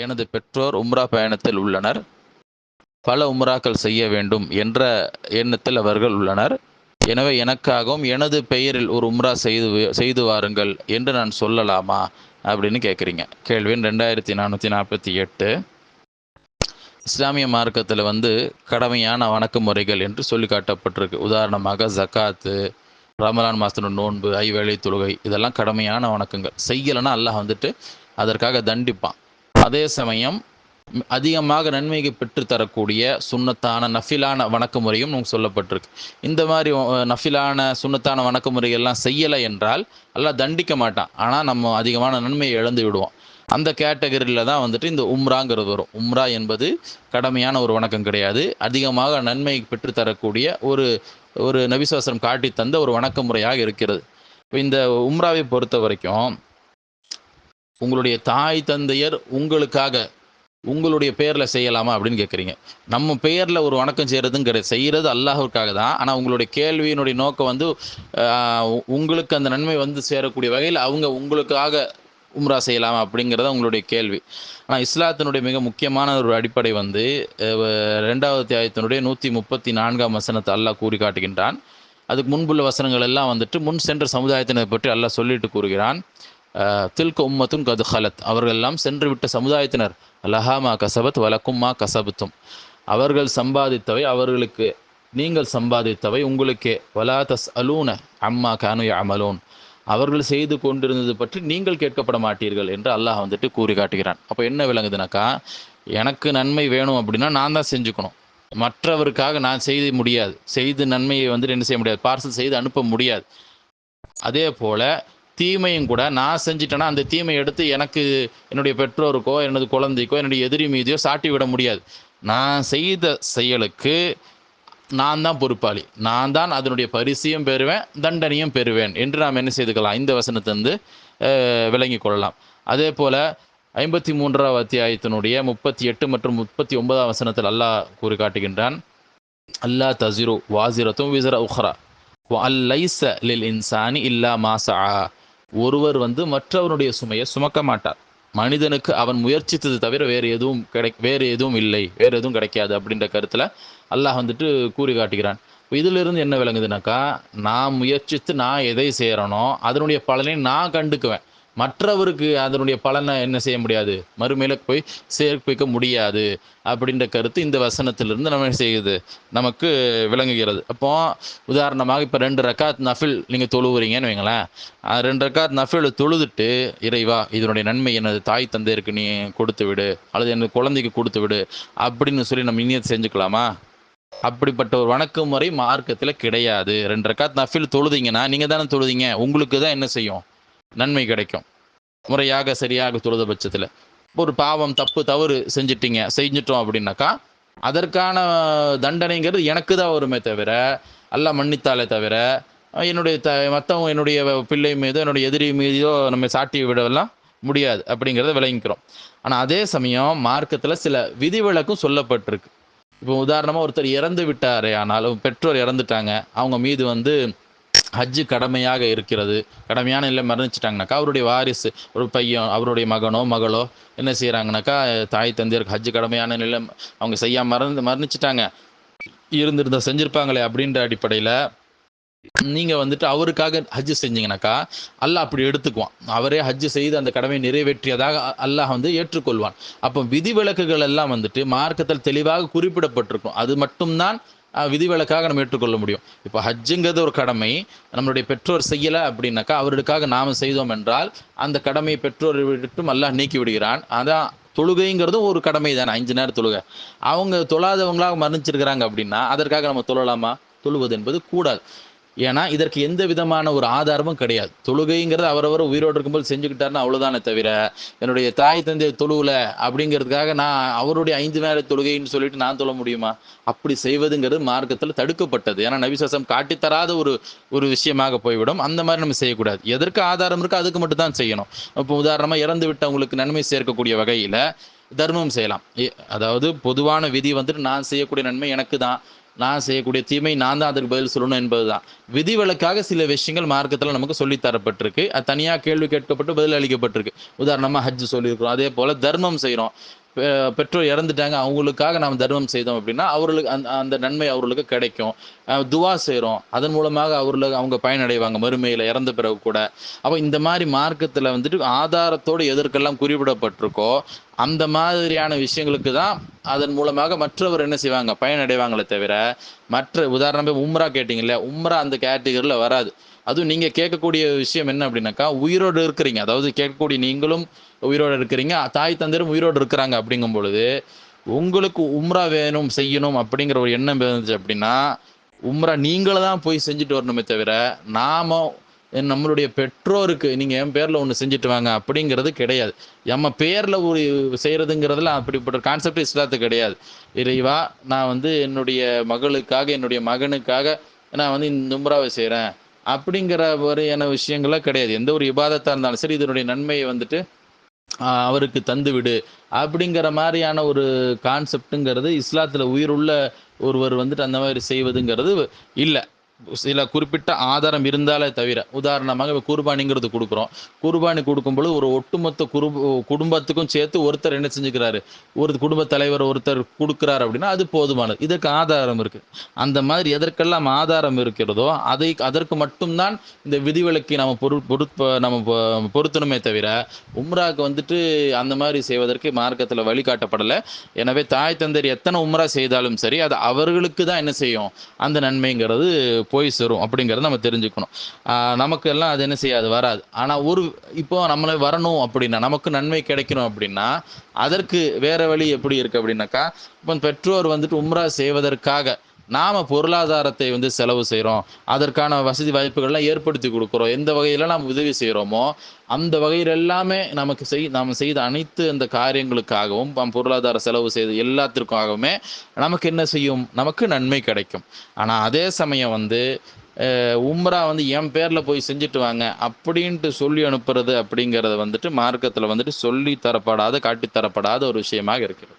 எனது பெற்றோர் உம்ரா பயணத்தில் உள்ளனர். பல உம்ராக்கள் செய்ய வேண்டும் என்ற எண்ணத்தில் அவர்கள் உள்ளனர். எனவே எனக்காகவும் எனது பெயரில் ஒரு உம்ரா செய்து வாருங்கள் என்று நான் சொல்லலாமா அப்படின்னு கேட்குறீங்க. கேள்வி 2448. இஸ்லாமிய மார்க்கத்தில் கடமையான வணக்க முறைகள் என்று சொல்லி காட்டப்பட்டிருக்கு. உதாரணமாக ஜக்காத்து, ரமலான் மாதத்தோட நோன்பு, ஐவேளை தொழுகை, இதெல்லாம் கடமையான வணக்கங்கள். செய்யலைன்னா அல்லாஹ் அதற்காக தண்டிப்பான். அதே சமயம் அதிகமாக நன்மையை பெற்றுத்தரக்கூடிய சுன்னத்தான நஃபிலான வணக்க முறையும் நமக்கு சொல்லப்பட்டிருக்கு. இந்த மாதிரி நஃபிலான சுன்னத்தான வணக்க முறைகள்லாம் செய்யலை என்றால் அல்லாஹ் தண்டிக்க மாட்டான். ஆனால் நம்ம அதிகமான நன்மையை இழந்து விடுவோம். அந்த கேட்டகரியில் தான் இந்த உம்ராங்கிறது வரும். உம்ரா என்பது கடமையான ஒரு வணக்கம் கிடையாது. அதிகமாக நன்மை பெற்றுத்தரக்கூடிய ஒரு நபிசுவாசனம் காட்டி தந்த ஒரு வணக்க முறையாக இருக்கிறது. இப்போ இந்த உம்ராவை பொறுத்த வரைக்கும் உங்களுடைய தாய் தந்தையர் உங்களுடைய பெயரில் செய்யலாமா அப்படின்னு கேட்குறீங்க. நம்ம பெயரில் ஒரு வணக்கம் செய்கிறதும் கிடையாது. செய்கிறது அல்லாஹ்வுக்காக தான். ஆனால் உங்களுடைய கேள்வியினுடைய நோக்கம் உங்களுக்கு அந்த நன்மை சேரக்கூடிய வகையில் அவங்க உங்களுக்காக உம்ரா செய்யலாமா அப்படிங்கிறத உங்களுடைய கேள்வி. ஆனால் இஸ்லாத்தினுடைய மிக முக்கியமான ஒரு அடிப்படை 2வது அத்தியாயத்தினுடைய 134ஆம் வசனத்தை அல்லாஹ் கூறி காட்டுகின்றான். அதுக்கு முன்புள்ள வசனங்கள் எல்லாம் முன் சென்ற சமுதாயத்தினை பற்றி அல்லாஹ் சொல்லிட்டு கூறுகிறான். தில்க உம்மத்துன் கது ஹலத், அவர்கள் எல்லாம் சென்று விட்ட சமுதாயத்தினர், லஹாமா கசபத் வலக்கும்மா கசபத்தும், அவர்கள் சம்பாதித்தவை அவர்களுக்கு, நீங்கள் சம்பாதித்தவை உங்களுக்கே, வலா தஸ் அலூன அம்மா கானு அமலோன், அவர்கள் செய்து கொண்டிருந்தது பற்றி நீங்கள் கேட்கப்பட மாட்டீர்கள் என்று அல்லாஹ் கூறி காட்டுகிறான். அப்போ என்ன விளங்குதுனாக்கா, எனக்கு நன்மை வேணும் அப்படின்னா நான் தான் செஞ்சுக்கணும். மற்றவருக்காக நான் செய்ய முடியாது. செய்து நன்மையை என்ன செய்ய முடியாது, பார்சல் செய்து அனுப்ப முடியாது. அதே போல் தீமையும் கூட நான் செஞ்சிட்டேன்னா அந்த தீமையை எடுத்து எனக்கு, என்னுடைய பெற்றோருக்கோ, எனது குழந்தைக்கோ, என்னுடைய எதிரி மீதியோ சாட்டி விட முடியாது. நான் செய்த செயலுக்கு நான் தான் பொறுப்பாளி, நான் தான் அதனுடைய பரிசையும் பெறுவேன், தண்டனையும் பெறுவேன் என்று நாம் என்ன செய்துக்கலாம், இந்த வசனத்திலிருந்து விளங்கி கொள்ளலாம். அதே போல் 53ஆம் அத்தியாயத்தினுடைய 38 மற்றும் 39ஆம் வசனத்தில் அல்லாஹ் கூறி காட்டுகின்றான். அல்லாஹ் தஸிரு வாசிரத்தும் விஸர உஹ்ரா வஅல்லைஸ லில் இன்சானி இல்லா மா ஸஆ, ஒருவர் மற்றவனுடைய சுமையை சுமக்க மாட்டார். மனிதனுக்கு அவன் முயற்சித்தது தவிர வேறு எதுவும் இல்லை, வேறு எதுவும் கிடைக்காது அப்படின்ற கருத்தில் அல்லாஹ் கூறி காட்டுகிறான். இதிலிருந்து என்ன விளங்குதுனாக்கா, நான் முயற்சித்து நான் எதை செய்கிறனோ அதனுடைய பலனை நான் கண்டுக்குவேன். மற்றவருக்கு அதனுடைய பலனை என்ன செய்ய முடியாது, மறுமையில போய் சேர்ப்பிக்க முடியாது அப்படின்ற கருத்து இந்த வசனத்திலிருந்து நம்ம செய்யுது, நமக்கு விளங்குகிறது. அப்போ உதாரணமாக இப்போ 2 ரக்காத் நஃபில் நீங்கள் தொழுவுறீங்கன்னு வைங்களேன். 2 ரக்காத் நஃபில் தொழுதுட்டு, இறைவா இதனுடைய நன்மை எனது தாய் தந்தையருக்கு நீ கொடுத்து விடு, அல்லது எனது குழந்தைக்கு கொடுத்து விடு அப்படின்னு சொல்லி நம்ம இனியத்தை செஞ்சுக்கலாமா? அப்படிப்பட்ட ஒரு வணக்க முறை மார்க்கத்தில் கிடையாது. 2 ரக்காத் நஃபில் தொழுதிங்கன்னா நீங்கள் தானே தொழுதிங்க, உங்களுக்கு தான் என்ன செய்யும், நன்மை கிடைக்கும். முறையாக சரியாக தொழுத பட்சத்தில் ஒரு பாவம் தவறு செஞ்சிட்டோம் அப்படின்னாக்கா அதற்கான தண்டனைங்கிறது எனக்கு தான் வருமே தவிர, அல்லாஹ் மன்னித்தாலே தவிர என்னுடைய மற்றவங்க என்னுடைய பிள்ளை மீதோ என்னுடைய எதிரி மீதோ நம்ம சாட்டி விடலாம் முடியாது அப்படிங்கிறத விளங்கிக்கிறோம். ஆனால் அதே சமயம் மார்க்கத்தில் சில விதிவிலக்கும் சொல்லப்பட்டிருக்கு. இப்போ உதாரணமாக ஒருத்தர் இறந்து விட்டாரே, ஆனாலும் பெற்றோர் இறந்துட்டாங்க, அவங்க மீது ஹஜ்ஜு கடமையாக இருக்கிறது, கடமையான இல்லை மரணிச்சிட்டாங்கனாக்கா அவருடைய வாரிசு, ஒரு பையன், அவருடைய மகனோ மகளோ என்ன செய்கிறாங்கனாக்கா, தாய் தந்தையருக்கு ஹஜ்ஜு கடமையான நிலை அவங்க செய்யாமல் மரணிச்சிட்டாங்க, இருந்திருந்தால் செஞ்சுருப்பாங்களே அப்படின்ற அடிப்படையில் நீங்கள் அவருக்காக ஹஜ்ஜு செஞ்சீங்கனாக்கா அல்லாஹ் அப்படி எடுத்துக்குவான். அவரே ஹஜ்ஜு செய்து அந்த கடமையை நிறைவேற்றியதாக அல்லாஹ் ஏற்றுக்கொள்வான். அப்போ விதிவிலக்குகள் எல்லாம் மார்க்கத்தில் தெளிவாக குறிப்பிடப்பட்டிருக்கும். அது மட்டும்தான் விதிவிலக்காக நம்ம ஏற்றுக்கொள்ள முடியும். இப்போ ஹஜ்ஜுங்கிறது ஒரு கடமை, நம்மளுடைய பெற்றோர் செய்யலை அப்படின்னாக்கா அவர்களுக்காக நாம் செய்தோம் என்றால் அந்த கடமையை பெற்றோர் விட்டும் அல்லாஹ் நீக்கி விடுகிறான். அதான் தொழுகைங்கிறதும் ஒரு கடமை தானே, 5 நேரம் தொழுகை. அவங்க தொழாதவங்களாக மரணிச்சிருக்கிறாங்க அப்படின்னா அதற்காக நம்ம தொழலாமா? தொழுவது என்பது கூடாது. ஏன்னா இதற்கு எந்த விதமான ஒரு ஆதாரமும் கிடையாது. தொழுகைங்கிறது அவரவர் உயிரோடு இருக்கும்போது செஞ்சுக்கிட்டாருன்னா அவ்வளோதானே தவிர, என்னுடைய தாய் தந்தை தொழுவில் அப்படிங்கிறதுக்காக நான் அவருடைய 5 நேர தொழுகைன்னு சொல்லிட்டு நான் தொழ முடியுமா? அப்படி செய்வதுங்கிறது மார்க்கத்தில் தடுக்கப்பட்டது. ஏன்னா நபிசசம் காட்டித்தராத ஒரு விஷயமாக போய்விடும். அந்த மாதிரி நம்ம செய்யக்கூடாது. எதற்கு ஆதாரம் இருக்கோ அதுக்கு மட்டும் தான் செய்யணும். இப்போ உதாரணமாக இறந்து விட்டவங்களுக்கு நன்மை சேர்க்கக்கூடிய வகையில் தர்மம் செய்யலாம். அதாவது பொதுவான விதி நான் செய்யக்கூடிய நன்மை எனக்கு தான், நான் செய்யக்கூடிய தீமை நான் தான் அதுக்கு பதில் சொல்லணும் என்பதுதான். விதிவிலக்காக சில விஷயங்கள் மார்க்கத்துல நமக்கு சொல்லித் தரப்பட்டிருக்கு. அது தனியா கேள்வி கேட்கப்பட்டு பதில் அளிக்கப்பட்டிருக்கு. உதாரணமா ஹஜ் சொல்லியிருக்கிறோம். அதே போல தர்மம் செய்றோம். பெற்றோர் இறந்துட்டாங்க, அவங்களுக்காக நாம் தர்மம் செய்தோம் அப்படின்னா, அவர்களுக்கு அந்த நன்மை அவர்களுக்கு கிடைக்கும். துவா செய்றோம். அதன் மூலமாக அவங்க பயனடைவாங்க மறுமையில இறந்த பிறகு கூட. அப்ப இந்த மாரி மார்க்கத்துல வந்துட்டு ஆதாரத்தோடு எதற்கெல்லாம் குறிப்பிடப்பட்டிருக்கோ, அந்த மாதிரியான விஷயங்களுக்கு தான் அதன் மூலமாக மற்றவர் என்ன செய்வாங்க? பயனடைவாங்களே தவிர, மற்ற உதாரணமா உம்ரா கேட்டீங்க இல்லையா? உம்ரா அந்த கேட்டகரில வராது. அதுவும் நீங்க கேட்கக்கூடிய விஷயம் என்ன அப்படின்னாக்கா, உயிரோடு இருக்கிறீங்க. அதாவது கேட்கக்கூடிய நீங்களும் உயிரோடு இருக்கிறீங்க. தாய் தந்தையரும் உயிரோடு இருக்கிறாங்க அப்படிங்கும் பொழுது, உங்களுக்கு உம்ரா வேணும், செய்யணும் அப்படிங்கிற ஒரு எண்ணம் இருந்துச்சு அப்படின்னா, உம்ரா நீங்கள தான் போய் செஞ்சுட்டு வரணுமே தவிர, நாம நம்மளுடைய பெற்றோருக்கு நீங்க என் பேர்ல ஒண்ணு செஞ்சுட்டு வாங்க அப்படிங்கிறது கிடையாது. நம்ம பேர்ல ஒரு செய்றதுங்கிறதுல அப்படிப்பட்ட கான்செப்ட் இஸ்லாத்துக்கு கிடையாது. இறைவா, நான் வந்து என்னுடைய மகளுக்காக, என்னுடைய மகனுக்காக நான் வந்து இந்த உம்ராவ செய்றேன். அப்படிங்கிற வரையான விஷயங்கள்லாம் கிடையாது. எந்த ஒரு இபாதத்தா இருந்தாலும் சரி, இதனுடைய நன்மைய வந்துட்டு அவருக்கு தந்துவிடு. அப்படிங்கிற மாரியான ஒரு கான்செப்ட்ங்கிறது இஸ்லாத்துல உயிருள்ள ஒருவர் வந்துட்டு அந்த மாரி செய்வதுங்கிறது இல்ல. சில குறிப்பிட்ட ஆதாரம் இருந்தாலே தவிர, உதாரணமாக இப்ப குர்பானிங்கிறது குடுக்குறோம். குர்பானி குடுக்கும்பொழுது ஒரு ஒட்டுமொத்த குடும்பத்துக்கும் சேர்த்து ஒருத்தர் என்ன செஞ்சுக்கிறாரு, ஒரு குடும்பத் தலைவர் ஒருத்தர் குடுக்குறாரு அப்படின்னா, அது போதுமானது. இதற்கு ஆதாரம் இருக்கு. அந்த மாதிரி எதற்கெல்லாம் ஆதாரம் இருக்கிறதோ, அதற்கு மட்டும் தான் இந்த விதிவிலக்கை நாம பொருத்தணுமே தவிர, உம்ராக்கு வந்துட்டு அந்த மாரி செய்வதற்கு மார்க்கத்துல வழிகாட்டப்படல. எனவே தாய் தந்தையர் எத்தன உம்ரா செய்தாலும் சரி, அது அவர்களுக்கு தான் என்ன செய்யும்? அந்த நன்மைங்கிறது போய் சேரும் அப்படிங்கிறத நம்ம தெரிஞ்சுக்கணும். நமக்கு எல்லாம் அது என்ன செய்யாது? வராது. ஆனா இப்போ நம்மள வரணும் அப்படின்னா, நமக்கு நன்மை கிடைக்கணும் அப்படின்னா, அதற்கு வேற வழி எப்படி இருக்கு அப்படின்னாக்கா, இப்போ பெற்றோர் வந்துட்டு உம்ரா செய்வதற்காக நாம பொருளாதாரத்தை வந்து செலவு செய்றோம். அதற்கான வசதி வாய்ப்புகள்லாம் ஏற்படுத்தி குடுக்குறோம். எந்த வகையில நாம் உதவி செய்றோமோ, அந்த வகையில் எல்லாமே நாம செய்த அனைத்து அந்த காரியங்களுக்காகவும், பொருளாதார செலவு செய்த எல்லாத்திற்காகவுமே நமக்கு என்ன செய்யும்? நமக்கு நன்மை கிடைக்கும். ஆனா அதே சமயம் வந்து உம்ரா வந்து என் பேர்ல போய் செஞ்சுட்டு வாங்க அப்படின்ட்டு சொல்லி அனுப்புறது அப்படிங்கிறது வந்துட்டு மார்க்கத்துல வந்துட்டு சொல்லி தரப்படாத, காட்டி தரப்படாத ஒரு விஷயமாக இருக்கிறது.